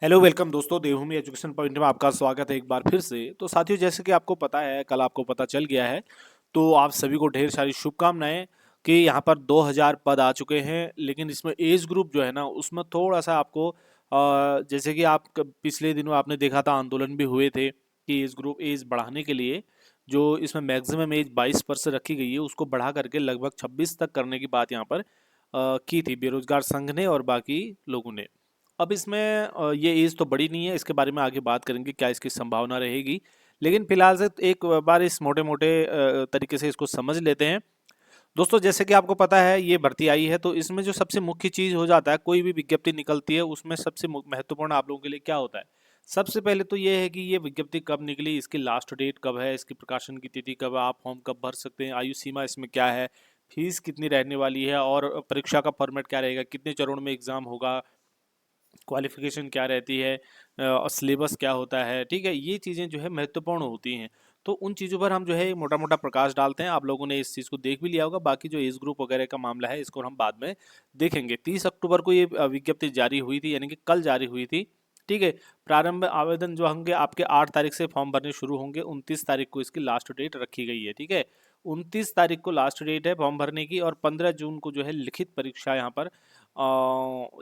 Hello welcome दोस्तों, देवभूमि education point में आपका स्वागत है एक बार फिर से। तो साथियों, जैसे कि आपको पता है, कल आपको पता चल गया है, तो आप सभी को ढेर सारी शुभकामनाएं कि यहाँ पर 2000 पद आ चुके हैं। लेकिन इसमें एज ग्रुप जो है ना, उसमें थोड़ा सा आपको जैसे कि आप पिछले दिनों आपने देखा था, आंदोलन भी हुए थे कि एज ग्रुप एज बढ़ाने के लिए जो इसमें मैक्सिमम एज 22 वर्ष रखी गई है, उसको बढ़ा करके लगभग 26 तक करने की बात यहाँ पर की थी बेरोजगार संघ ने और बाकी लोगों ने। अब इसमें ये एज तो बड़ी नहीं है, इसके बारे में आगे बात करेंगे क्या इसकी संभावना रहेगी। लेकिन फिलहाल से एक बार इस मोटे मोटे तरीके से इसको समझ लेते हैं। दोस्तों, जैसे कि आपको पता है, ये भर्ती आई है, तो इसमें जो सबसे मुख्य चीज हो जाता है, कोई भी विज्ञप्ति निकलती है उसमें सबसे महत्वपूर्ण आप लोगों के लिए क्या होता है। सबसे पहले तो ये है कि ये विज्ञप्ति कब निकली, इसकी लास्ट डेट कब है, इसकी प्रकाशन की तिथि कब है, आप फॉर्म कब भर सकते हैं, आयु सीमा इसमें क्या है, फीस कितनी रहने वाली है और परीक्षा का फॉर्मेट क्या रहेगा, कितने चरणों में एग्जाम होगा, क्वालिफिकेशन क्या रहती है और सिलेबस क्या होता है। ठीक है, ये चीज़ें जो है महत्वपूर्ण होती हैं। तो उन चीज़ों पर हम जो है मोटा मोटा प्रकाश डालते हैं। आप लोगों ने इस चीज़ को देख भी लिया होगा। बाकी जो एज ग्रुप वगैरह का मामला है, इसको हम बाद में देखेंगे। 30 अक्टूबर को ये विज्ञप्ति जारी हुई थी, यानी कि कल जारी हुई थी। ठीक है, प्रारंभ आवेदन जो होंगे आपके 8 तारीख से फॉर्म भरने शुरू होंगे। 29 तारीख को इसकी लास्ट डेट रखी गई है। ठीक है, 29 तारीख को लास्ट डेट है फॉर्म भरने की और 15 जून को जो है लिखित परीक्षा यहाँ पर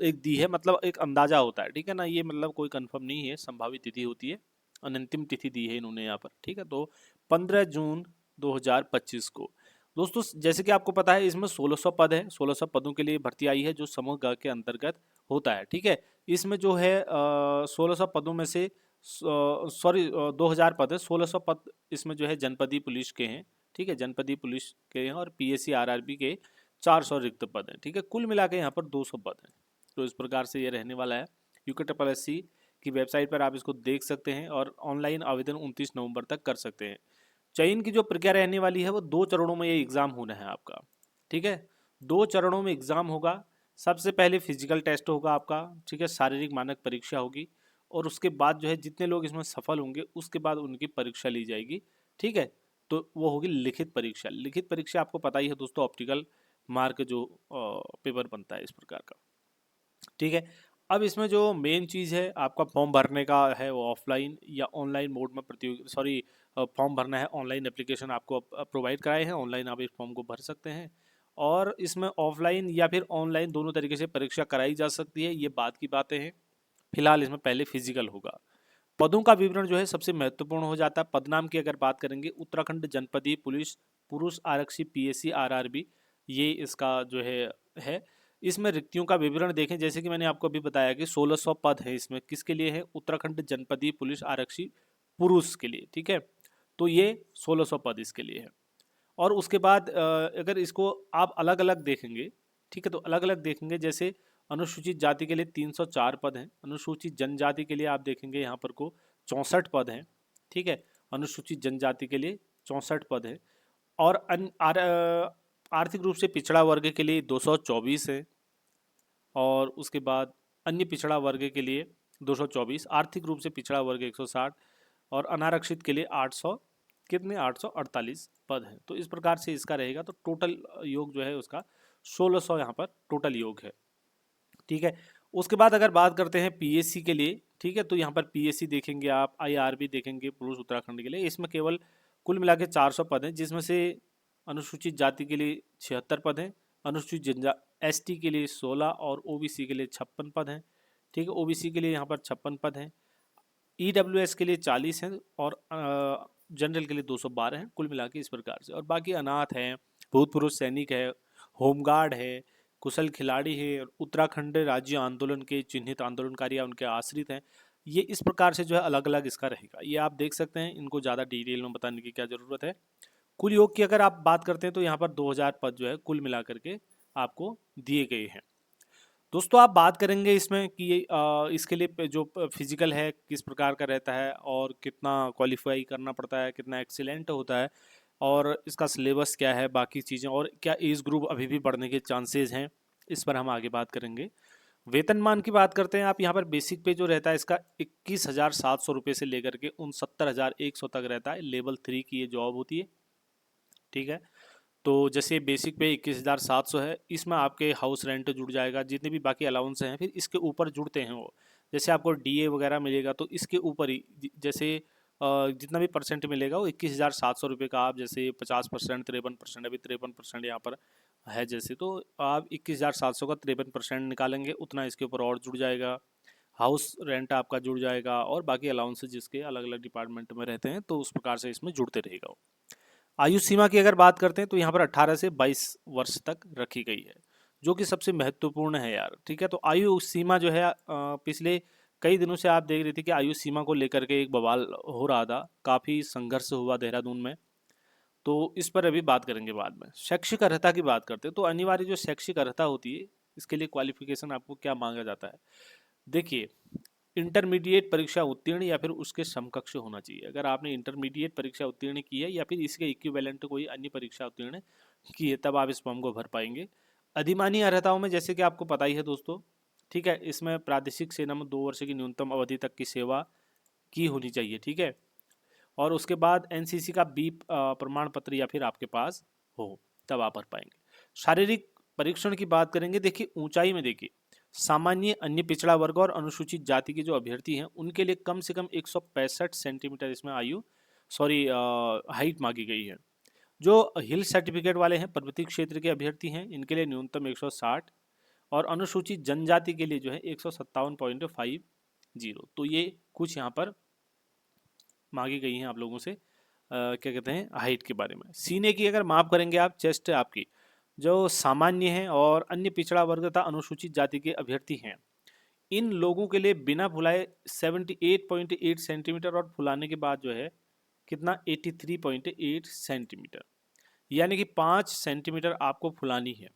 एक दी है, मतलब एक अंदाजा होता है। ठीक है ना, ये मतलब कोई कंफर्म नहीं है, संभावित तिथि होती है। अनंतिम तिथि दी है इन्होंने यहाँ पर। ठीक है, तो 15 जून 2025 को। दोस्तों, जैसे कि आपको पता है, इसमें 1600 पद है। 1600 पदों के लिए भर्ती आई है, जो समूह ग के अंतर्गत होता है। ठीक है, इसमें जो है 1600 पदों में से 2000 पद है, 1600 पद इसमें जो है जनपदीय पुलिस के हैं। ठीक है, जनपदीय पुलिस के हैं और पीएससी आरआरबी के 400 रिक्त पद हैं। ठीक है, कुल मिला के यहाँ पर 200 पद हैं। तो इस प्रकार से ये रहने वाला है। यूके की वेबसाइट पर आप इसको देख सकते हैं और ऑनलाइन आवेदन 29 नवंबर तक कर सकते हैं। चयन की जो प्रक्रिया रहने वाली है, वो 2 चरणों में ये एग्ज़ाम होना है आपका। ठीक है, 2 चरणों में एग्ज़ाम होगा। सबसे पहले फिजिकल टेस्ट होगा आपका। ठीक है, शारीरिक मानक परीक्षा होगी और उसके बाद जो है जितने लोग इसमें सफल होंगे, उसके बाद उनकी परीक्षा ली जाएगी। ठीक है, तो वो होगी लिखित परीक्षा। लिखित परीक्षा आपको पता ही है दोस्तों, ऑप्टिकल मार्क जो पेपर बनता है इस प्रकार का। ठीक है, अब इसमें जो मेन चीज़ है, आपका फॉर्म भरने का है, वो ऑफलाइन या ऑनलाइन मोड में प्रतियोगी सॉरी फॉर्म भरना है। ऑनलाइन एप्लीकेशन आपको प्रोवाइड कराए हैं, ऑनलाइन आप इस फॉर्म को भर सकते हैं और इसमें ऑफलाइन या फिर ऑनलाइन दोनों तरीके से परीक्षा कराई जा सकती है। ये बात की बातें हैं। फिलहाल इसमें पहले फिजिकल होगा। पदों का विवरण जो है सबसे महत्वपूर्ण हो जाता है। पदनाम की अगर बात करेंगे, उत्तराखंड जनपदीय पुलिस पुरुष आरक्षी पीएससी आरआरबी, ये इसका जो है। इसमें रिक्तियों का विवरण देखें, जैसे कि मैंने आपको अभी बताया कि 1600 पद है। इसमें किसके लिए है? उत्तराखंड जनपदीय पुलिस आरक्षी पुरुष के लिए। ठीक है, तो ये 1600 पद इसके लिए है। और उसके बाद अगर इसको आप अलग अलग देखेंगे, ठीक है, तो अलग अलग देखेंगे। जैसे अनुसूचित जाति के लिए 304 पद हैं। अनुसूचित जनजाति के लिए आप देखेंगे यहाँ पर को 64 पद हैं। ठीक है, अनुसूचित जनजाति के लिए 64 पद हैं। और आर्थिक रूप से पिछड़ा वर्ग के लिए 224 है। और उसके बाद अन्य पिछड़ा वर्ग के लिए 224, आर्थिक रूप से पिछड़ा वर्ग 160 और अनारक्षित के लिए 800 कितने 848 पद हैं। तो इस प्रकार से इसका रहेगा। तो टोटल योग जो है उसका 1600 यहाँ पर टोटल योग है। ठीक है, उसके बाद अगर बात करते हैं पीएससी के लिए, ठीक है, तो यहाँ पर पीएससी देखेंगे आप, आईआरबी देखेंगे पुरुष उत्तराखंड के लिए। इसमें केवल कुल मिला के 400 पद हैं, जिसमें से अनुसूचित जाति के लिए 76 पद हैं, अनुसूचित जनजा एसटी के लिए 16 और ओबीसी के लिए 56 पद हैं। ठीक है, ओबीसी के लिए यहाँ पर 56 पद हैं। ईडब्ल्यूएस के लिए 40 हैं और जनरल के लिए 212 हैं। कुल मिला के इस प्रकार से। और बाकी अनाथ हैं, भूतपूर्व सैनिक है, होमगार्ड है, कुशल खिलाड़ी है, उत्तराखंड राज्य आंदोलन के चिन्हित आंदोलनकारी या उनके आश्रित हैं। ये इस प्रकार से जो है अलग अलग इसका रहेगा। ये आप देख सकते हैं, इनको ज़्यादा डिटेल में बताने की क्या ज़रूरत है। कुल योग की अगर आप बात करते हैं, तो यहाँ पर 2000 पद जो है कुल मिला करके आपको दिए गए हैं। दोस्तों, आप बात करेंगे इसमें कि इसके लिए जो फिजिकल है किस प्रकार का रहता है और कितना क्वालिफाई करना पड़ता है, कितना एक्सीलेंट होता है और इसका सिलेबस क्या है, बाकी चीज़ें, और क्या एज ग्रुप अभी भी बढ़ने के चांसेस हैं, इस पर हम आगे बात करेंगे। वेतनमान की बात करते हैं आप, यहाँ पर बेसिक पे जो रहता है इसका 21,700 रुपये से लेकर के 69,100 तक रहता है। लेवल 3 की ये जॉब होती है। ठीक है, तो जैसे बेसिक पे 21,700 है, इसमें आपके हाउस रेंट जुड़ जाएगा, जितने भी बाकी अलाउंस हैं फिर इसके ऊपर जुड़ते हैं वो। जैसे आपको डीए वगैरह मिलेगा तो इसके ऊपर ही जैसे जितना भी परसेंट मिलेगा वो 21,700 रुपये का, आप जैसे 50%, 53%, अभी 53% यहाँ पर है जैसे, तो आप 21,700 का 53% निकालेंगे, उतना इसके ऊपर और जुड़ जाएगा। हाउस रेंट आपका जुड़ जाएगा और बाकी अलाउंसेस जिसके अलग अलग डिपार्टमेंट में रहते हैं तो उस प्रकार से इसमें जुड़ते रहेगा वो। आयु सीमा की अगर बात करते हैं तो यहाँ पर 18 से 22 वर्ष तक रखी गई है, जो कि सबसे महत्वपूर्ण है यार। ठीक है, तो आयु सीमा जो है पिछले कई दिनों से आप देख रहे थे कि आयु सीमा को लेकर के एक बवाल हो रहा था, काफ़ी संघर्ष हुआ देहरादून में, तो इस पर अभी बात करेंगे बाद में। शैक्षिक अर्हता की बात करते हैं तो अनिवार्य जो शैक्षिक अर्हता होती है, इसके लिए क्वालिफिकेशन आपको क्या मांगा जाता है। देखिए, इंटरमीडिएट परीक्षा उत्तीर्ण या फिर उसके समकक्ष होना चाहिए। अगर आपने इंटरमीडिएट परीक्षा उत्तीर्ण की है या फिर इसके इक्विवेलेंट कोई अन्य परीक्षा उत्तीर्ण की है, तब आप इस फॉर्म को भर पाएंगे। अधिमानी अर्हताओं में जैसे कि आपको पता ही है दोस्तों, ठीक है, इसमें प्रादेशिक सेना में 2 वर्ष की न्यूनतम अवधि तक की सेवा की होनी चाहिए। ठीक है, और उसके बाद एनसीसी का बी प्रमाण पत्र या फिर आपके पास हो, तब आप भर पाएंगे। शारीरिक परीक्षण की बात करेंगे, देखिए ऊंचाई में देखिए सामान्य, अन्य पिछड़ा वर्ग और अनुसूचित जाति के जो अभ्यर्थी हैं उनके लिए कम से कम 165 सेंटीमीटर इसमें हाइट मांगी गई है। जो हिल सर्टिफिकेट वाले हैं, पर्वतीय क्षेत्र के अभ्यर्थी हैं, इनके लिए न्यूनतम 160 और अनुसूचित जनजाति के लिए जो है 157.50। तो ये कुछ यहाँ पर मांगी गई हैं आप लोगों से क्या कहते हैं हाइट के बारे में। सीने की अगर माप करेंगे आप, चेस्ट आपकी जो सामान्य है और अन्य पिछड़ा वर्ग तथा अनुसूचित जाति के अभ्यर्थी हैं, इन लोगों के लिए बिना फुलाए 78.8 सेंटीमीटर और फुलाने के बाद जो है कितना 83.8 सेंटीमीटर, यानी कि 5 सेंटीमीटर आपको फुलानी है।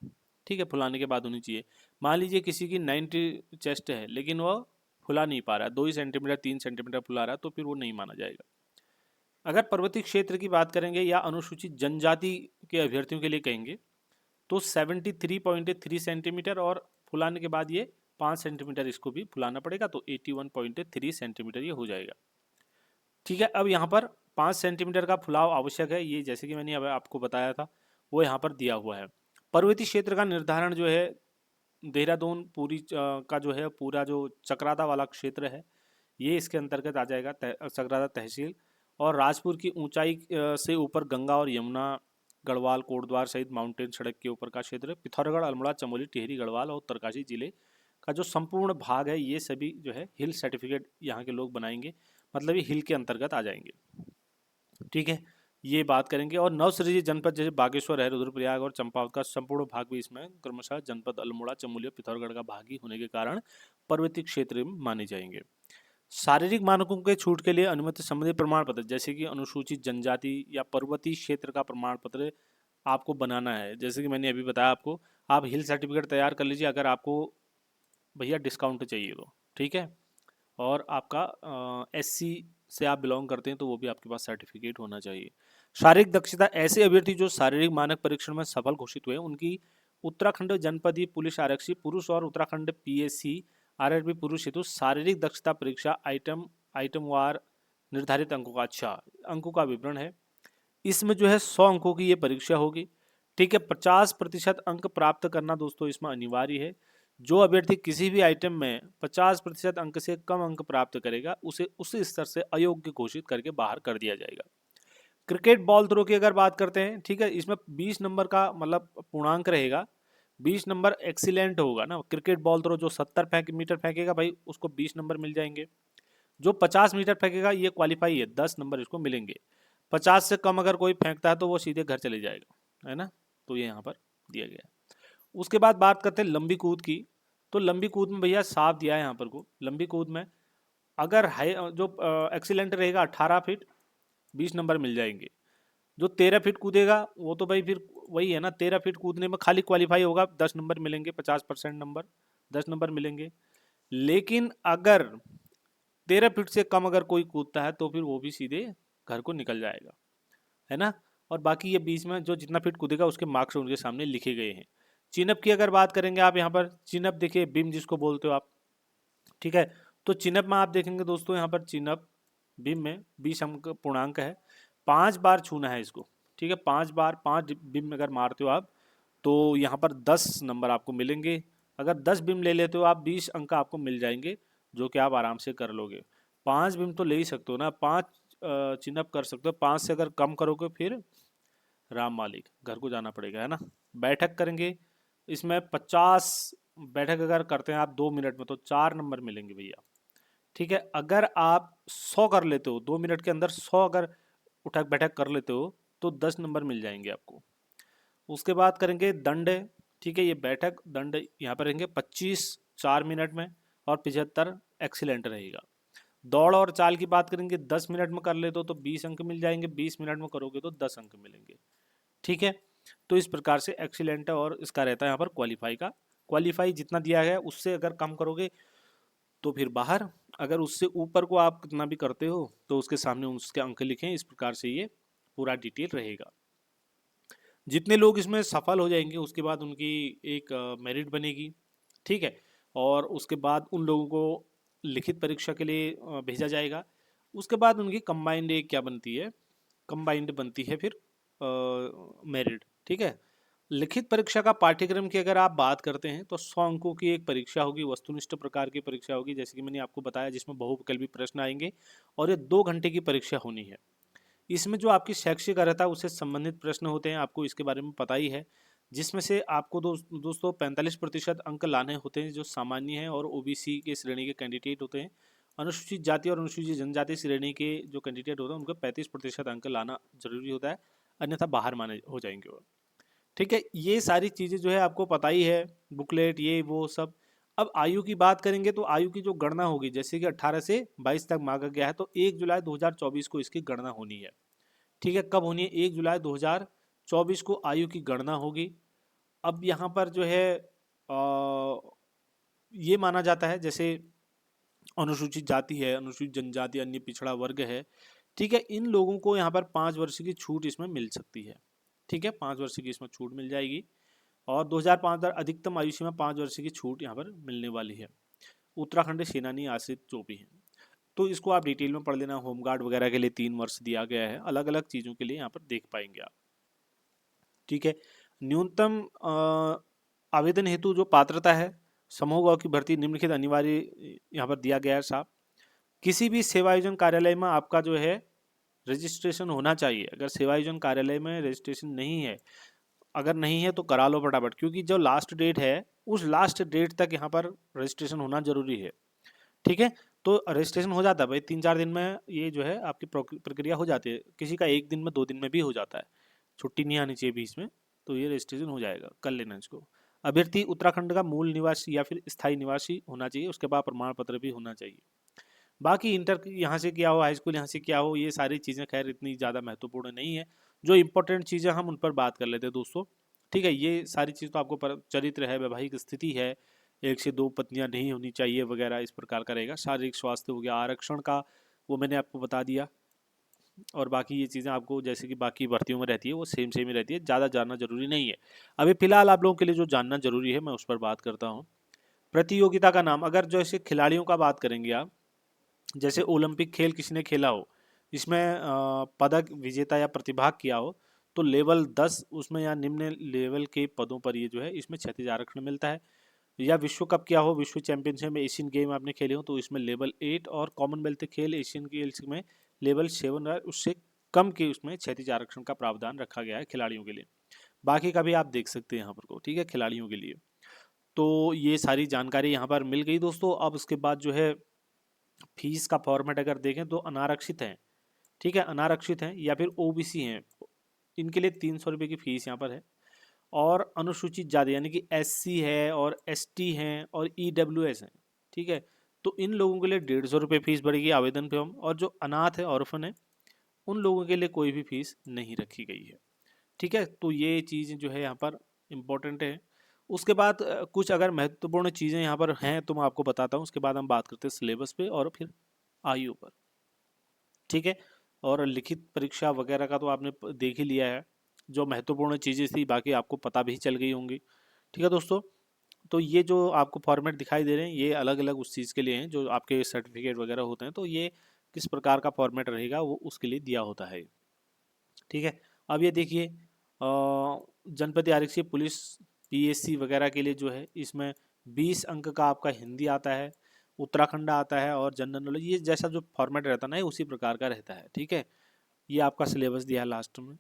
ठीक है, फुलाने के बाद होनी चाहिए। मान लीजिए किसी की 90 चेस्ट है लेकिन वह फुला नहीं पा रहा है, 2 ही सेंटीमीटर 3 सेंटीमीटर फुला रहा है, तो फिर वो नहीं माना जाएगा। अगर पर्वतीय क्षेत्र की बात करेंगे या अनुसूचित जनजाति के अभ्यर्थियों के लिए कहेंगे तो 73.3 सेंटीमीटर और फुलाने के बाद ये 5 सेंटीमीटर इसको भी फुलाना पड़ेगा, तो 81.3 सेंटीमीटर ये हो जाएगा। ठीक है, अब यहाँ पर 5 सेंटीमीटर का फुलाव आवश्यक है, ये जैसे कि मैंने अब आपको बताया था वो यहाँ पर दिया हुआ है। पर्वतीय क्षेत्र का निर्धारण जो है देहरादून पूरी का जो है पूरा जो चक्राता वाला क्षेत्र है ये इसके अंतर्गत आ जाएगा, चक्राता तहसील। और राजपुर की ऊंचाई से ऊपर गंगा और यमुना, गढ़वाल, कोटद्वार सहित माउंटेन सड़क के ऊपर का क्षेत्र, पिथौरागढ़, अल्मोड़ा, चमोली, टिहरी, गढ़वाल और उत्तरकाशी जिले का जो संपूर्ण भाग है ये सभी जो है हिल सर्टिफिकेट यहाँ के लोग बनाएंगे, मतलब ये हिल के अंतर्गत आ जाएंगे। ठीक है, ये बात करेंगे। और नवसृजित जनपद जैसे बागेश्वर है, रुद्रप्रयाग और चंपावत का संपूर्ण भाग भी इसमें क्रमशः जनपद अल्मोड़ा, चमोली और पिथौरागढ़ का भाग ही होने के कारण पर्वतीय क्षेत्र में माने जाएंगे। शारीरिक मानकों के छूट के लिए अनुमति संबंधी प्रमाण पत्र, जैसे कि अनुसूचित जनजाति या पर्वतीय क्षेत्र का प्रमाण पत्र आपको बनाना है। जैसे कि मैंने अभी बताया आपको, आप हिल सर्टिफिकेट तैयार कर लीजिए अगर आपको भैया डिस्काउंट चाहिए तो। ठीक है, और आपका एससी से आप बिलोंग करते हैं तो वो भी आपके पास सर्टिफिकेट होना चाहिए। शारीरिक दक्षता, ऐसे अभ्यर्थी जो शारीरिक मानक परीक्षण में सफल घोषित हुए उनकी उत्तराखंड जनपदीय पुलिस आरक्षी पुरुष और उत्तराखंड पीएससी आरआरबी पुरुष हेतु शारीरिक दक्षता परीक्षा आइटम वार निर्धारित अंकों का, अच्छा अंकों का विवरण है। इसमें जो है 100 अंकों की ये परीक्षा होगी। ठीक है, 50% अंक प्राप्त करना दोस्तों इसमें अनिवार्य है। जो अभ्यर्थी किसी भी आइटम में 50% अंक से कम अंक प्राप्त करेगा उसे उस स्तर से अयोग्य घोषित करके बाहर कर दिया जाएगा। क्रिकेट बॉल थ्रो की अगर बात करते हैं, ठीक है, इसमें 20 नंबर का मतलब पूर्णांक रहेगा, 20 नंबर एक्सीलेंट होगा ना। क्रिकेट बॉल थ्रो जो 70 मीटर फेंकेगा भाई उसको 20 नंबर मिल जाएंगे। जो 50 मीटर फेंकेगा ये क्वालिफाई है, 10 नंबर इसको मिलेंगे। 50 से कम अगर कोई फेंकता है तो वो सीधे घर चले जाएगा, है ना, तो ये यहाँ पर दिया गया है। उसके बाद बात करते हैं लंबी कूद की। तो लंबी कूद में भैया साफ दिया है यहाँ पर को, लंबी कूद में अगर हाई जो एक्सीलेंट रहेगा 18 फीट 20 नंबर मिल जाएंगे। जो 13 फीट कूदेगा वो तो भाई फिर वही है ना, 13 फीट कूदने में खाली क्वालिफाई होगा, 10 नंबर मिलेंगे, 50% नंबर 10 नंबर मिलेंगे। लेकिन अगर 13 फीट से कम अगर कोई कूदता है तो फिर वो भी सीधे घर को निकल जाएगा, है ना। और बाकी ये बीच में जो जितना फीट कूदेगा उसके मार्क्स उनके सामने लिखे गए हैं। चिनअप की अगर बात करेंगे आप, यहाँ पर चिनअप देखिए, बिम जिसको बोलते हो आप, ठीक है। तो चिनअप में आप देखेंगे दोस्तों, यहाँ पर चिनअप बिम में 20 अंक पूर्णांक है, 5 बार छूना है इसको। ठीक है, 5 बार 5 बिम अगर मारते हो आप तो यहाँ पर 10 नंबर आपको मिलेंगे। अगर 10 बिम ले लेते हो आप 20 अंक आपको मिल जाएंगे। जो कि आप आराम से कर लोगे। 5 बिम तो ले ही सकते हो ना, 5 चिनअप कर सकते हो। 5 से अगर कम करोगे फिर राम मालिक, घर को जाना पड़ेगा, है ना। बैठक करेंगे, इसमें 50 बैठक अगर करते हैं आप 2 मिनट में तो 4 नंबर मिलेंगे भैया। ठीक है, अगर आप 100 कर लेते हो 2 मिनट के अंदर, 100 अगर उठक बैठक कर लेते हो तो 10 नंबर मिल जाएंगे आपको। उसके बाद करेंगे दंड। ठीक है, ये बैठक दंड यहाँ पर रहेंगे 25 4 मिनट में, और 75 एक्सीलेंट रहेगा। दौड़ और चाल की बात करेंगे, 10 मिनट में कर लेते हो तो 20 अंक मिल जाएंगे, 20 मिनट में करोगे तो 10 अंक मिलेंगे। ठीक है, तो इस प्रकार से एक्सीलेंट और इसका रहता है यहाँ पर क्वालिफाई का। क्वालिफाई जितना दिया गया उससे अगर कम करोगे तो फिर बाहर, अगर उससे ऊपर को आप कितना भी करते हो तो उसके सामने उसके अंक लिखें। इस प्रकार से ये पूरा डिटेल रहेगा। जितने लोग इसमें सफल हो जाएंगे उसके बाद उनकी एक मेरिट बनेगी। ठीक है, और उसके बाद उन लोगों को लिखित परीक्षा के लिए भेजा जाएगा। उसके बाद उनकी कंबाइंड एक क्या बनती है, कंबाइंड बनती है फिर मेरिट। ठीक है, लिखित परीक्षा का पाठ्यक्रम की अगर आप बात करते हैं तो 100 अंकों की एक परीक्षा होगी, वस्तुनिष्ठ प्रकार की परीक्षा होगी, जैसे कि मैंने आपको बताया, जिसमें बहुविकल्पी प्रश्न आएंगे और ये 2 घंटे की परीक्षा होनी है। इसमें जो आपकी शैक्षिक अर्हता है उससे संबंधित प्रश्न होते हैं, आपको इसके बारे में पता ही है, जिसमें से आपको दोस्तों 45% अंक लाने होते हैं जो सामान्य हैं और ओबीसी के श्रेणी के कैंडिडेट होते हैं। अनुसूचित जाति और अनुसूचित जनजाति श्रेणी के जो कैंडिडेट होते हैं उनको 35% अंक लाना जरूरी होता है, अन्यथा बाहर माने हो जाएंगे वो। ठीक है, ये सारी चीज़ें जो है आपको पता ही है, बुकलेट ये वो सब। अब आयु की बात करेंगे तो आयु की जो गणना होगी, जैसे कि 18 से 22 तक मांगा गया है, तो 1 जुलाई 2024 को इसकी गणना होनी है। ठीक है, कब होनी है? 1 जुलाई 2024 को आयु की गणना होगी। अब यहाँ पर जो है ये माना जाता है, जैसे अनुसूचित जाति है, अनुसूचित जनजाति, अन्य पिछड़ा वर्ग है, ठीक है, इन लोगों को यहाँ पर 5 वर्ष की छूट इसमें मिल सकती है। ठीक है, 5 वर्ष की इसमें छूट मिल जाएगी, और 2005 तक अधिकतम आयु सीमा 5 वर्ष की छूट यहाँ पर मिलने वाली है। उत्तराखंड सेनानी आश्रित जो भी हैं, तो इसको आप डिटेल में पढ़ लेना। होमगार्ड वगैरह के लिए 3 वर्ष दिया गया है, अलग अलग चीज़ों के लिए यहाँ पर देख पाएंगे आप। ठीक है, न्यूनतम आवेदन हेतु जो पात्रता है, समूह ग की भर्ती निम्नलिखित अनिवार्य यहाँ पर दिया गया है साहब। किसी भी सेवायोजन कार्यालय में आपका जो है रजिस्ट्रेशन होना चाहिए। अगर सेवायोजन कार्यालय में रजिस्ट्रेशन नहीं है, अगर नहीं है तो करा लो फटाफट, क्योंकि जो लास्ट डेट है उस लास्ट डेट तक यहाँ पर रजिस्ट्रेशन होना जरूरी है। ठीक है, तो रजिस्ट्रेशन हो जाता है भाई 3-4 दिन में, ये जो है आपकी प्रक्रिया हो जाती है। किसी का 1 दिन में 2 दिन में भी हो जाता है, छुट्टी नहीं आनी चाहिए बीच में, तो ये रजिस्ट्रेशन हो जाएगा, कर लेना इसको। अभ्यर्थी उत्तराखंड का मूल निवासी या फिर स्थायी निवासी होना चाहिए, उसके बाद प्रमाण पत्र भी होना चाहिए। बाकी इंटर यहाँ से किया हो, हाई स्कूल यहाँ से किया हो, ये सारी चीज़ें खैर इतनी ज़्यादा महत्वपूर्ण नहीं है। जो इंपॉर्टेंट चीज़ें हम उन पर बात कर लेते हैं दोस्तों। ठीक है, ये सारी चीज़ तो आपको चरित्र है, वैवाहिक स्थिति है, 1 से 2 पत्नियां नहीं होनी चाहिए वगैरह, इस प्रकार का रहेगा। शारीरिक स्वास्थ्य हो गया, आरक्षण का वो मैंने आपको बता दिया, और बाकी ये चीज़ें आपको जैसे कि बाकी भर्तियों में रहती है वो सेम सेम ही रहती है, ज़्यादा जानना जरूरी नहीं है। अभी फिलहाल आप लोगों के लिए जो जानना जरूरी है मैं उस पर बात करता हूँ। प्रतियोगिता का नाम, अगर जैसे खिलाड़ियों का बात करेंगे आप, जैसे ओलंपिक खेल किसी ने खेला हो, इसमें पदक विजेता या प्रतिभाग किया हो, तो लेवल 10 उसमें या निम्न लेवल के पदों पर ये जो है इसमें क्षैतिज आरक्षण मिलता है। या विश्व कप किया हो, विश्व चैंपियनशिप में, एशियन गेम आपने खेले हो तो इसमें लेवल 8, और कॉमनवेल्थ खेल एशियन गेम्स में लेवल 7 है, उससे कम के उसमें क्षैतिज आरक्षण का प्रावधान रखा गया है खिलाड़ियों के लिए। बाकी का भी आप देख सकते हैं यहाँ पर को, ठीक है, खिलाड़ियों के लिए। तो ये सारी जानकारी यहाँ पर मिल गई दोस्तों। अब उसके बाद जो है फीस का फॉर्मेट अगर देखें तो अनारक्षित हैं, ठीक है, अनारक्षित हैं या फिर ओबीसी हैं, इनके लिए 300 रुपये की फीस यहाँ पर है। और अनुसूचित जाति यानी कि एससी है और एसटी हैं और ईडब्ल्यूएस हैं, ठीक है, तो इन लोगों के लिए 150 रुपये फीस बढ़ेगी आवेदन फॉर्म। और जो अनाथ है, ऑर्फन है, उन लोगों के लिए कोई भी फीस नहीं रखी गई है। ठीक है, तो ये चीज़ जो है यहाँ पर इम्पोर्टेंट है। उसके बाद कुछ अगर महत्वपूर्ण चीज़ें यहाँ पर हैं तो मैं आपको बताता हूँ, उसके बाद हम बात करते हैं सिलेबस पे और फिर आयु पर। ठीक है, और लिखित परीक्षा वगैरह का तो आपने देख ही लिया है, जो महत्वपूर्ण चीज़ें थी बाकी आपको पता भी चल गई होंगी। ठीक है दोस्तों, तो ये जो आपको फॉर्मेट दिखाई दे रहे हैं ये अलग अलग उस चीज़ के लिए हैं, जो आपके सर्टिफिकेट वगैरह होते हैं, तो ये किस प्रकार का फॉर्मेट रहेगा वो उसके लिए दिया होता है। ठीक है, अब ये देखिए जनपद आरक्षी पुलिस पीएससी वगैरह के लिए जो है इसमें 20 अंक का आपका हिंदी आता है, उत्तराखंड आता है और जनरल नॉलेज, ये जैसा जो फॉर्मेट रहता है ना, ये उसी प्रकार का रहता है। ठीक है, ये आपका सिलेबस दिया है लास्ट में,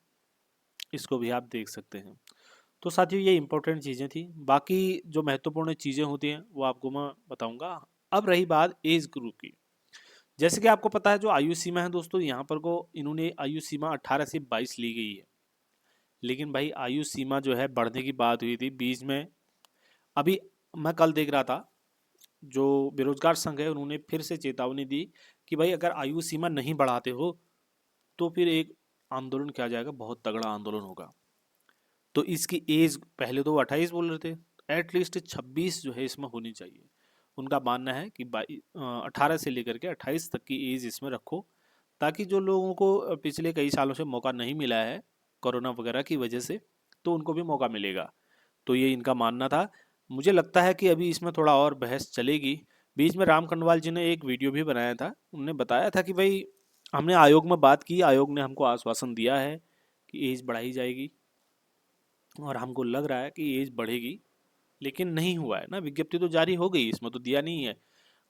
इसको भी आप देख सकते हैं। तो साथियों ये इंपॉर्टेंट चीज़ें थी, बाकी जो महत्वपूर्ण चीज़ें होती हैं वो आपको मैं बताऊंगा। अब रही बात एज ग्रुप की, जैसे कि आपको पता है जो आयु सीमा है दोस्तों, यहाँ पर को इन्होंने आयु सीमा 18 से 22 ली गई है। लेकिन भाई आयु सीमा जो है बढ़ने की बात हुई थी बीच में। अभी मैं कल देख रहा था, जो बेरोजगार संघ है उन्होंने फिर से चेतावनी दी कि भाई अगर आयु सीमा नहीं बढ़ाते हो तो फिर एक आंदोलन किया जाएगा, बहुत तगड़ा आंदोलन होगा। तो इसकी एज पहले तो वो 28 बोल रहे थे, एटलीस्ट 26 जो है इसमें होनी चाहिए। उनका मानना है कि 18 से लेकर के 28 तक की एज इसमें रखो, ताकि जो लोगों को पिछले कई सालों से मौका नहीं मिला है कोरोना वगैरह की वजह से, तो उनको भी मौका मिलेगा। तो ये इनका मानना था। मुझे लगता है कि अभी इसमें थोड़ा और बहस चलेगी। बीच में राम कनवाल जी ने एक वीडियो भी बनाया था, उन्होंने बताया था कि भाई हमने आयोग में बात की, आयोग ने हमको आश्वासन दिया है कि एज बढ़ाई जाएगी, और हमको लग रहा है कि एज बढ़ेगी, लेकिन नहीं हुआ है ना, विज्ञप्ति तो जारी हो गई, इसमें तो दिया नहीं है।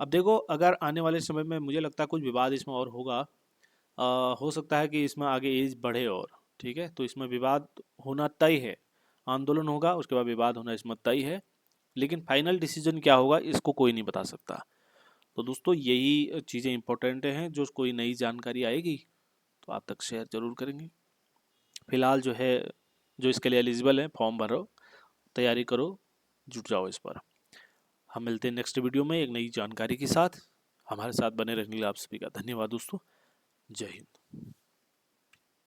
अब देखो अगर आने वाले समय में मुझे लगता है कुछ विवाद इसमें और होगा, हो सकता है कि इसमें आगे एज बढ़े और, ठीक है, तो इसमें विवाद होना तय है, आंदोलन होगा उसके बाद विवाद होना इसमें तय है। लेकिन फाइनल डिसीजन क्या होगा इसको कोई नहीं बता सकता। तो दोस्तों यही चीज़ें इंपॉर्टेंट हैं, जो कोई नई जानकारी आएगी तो आप तक शेयर जरूर करेंगे। फिलहाल जो है, जो इसके लिए एलिजिबल है फॉर्म भरो, तैयारी करो, जुट जाओ इस पर। हम मिलते हैं नेक्स्ट वीडियो में एक नई जानकारी के साथ। हमारे साथ बने रहने के लिए आप सभी का धन्यवाद दोस्तों। जय हिंद।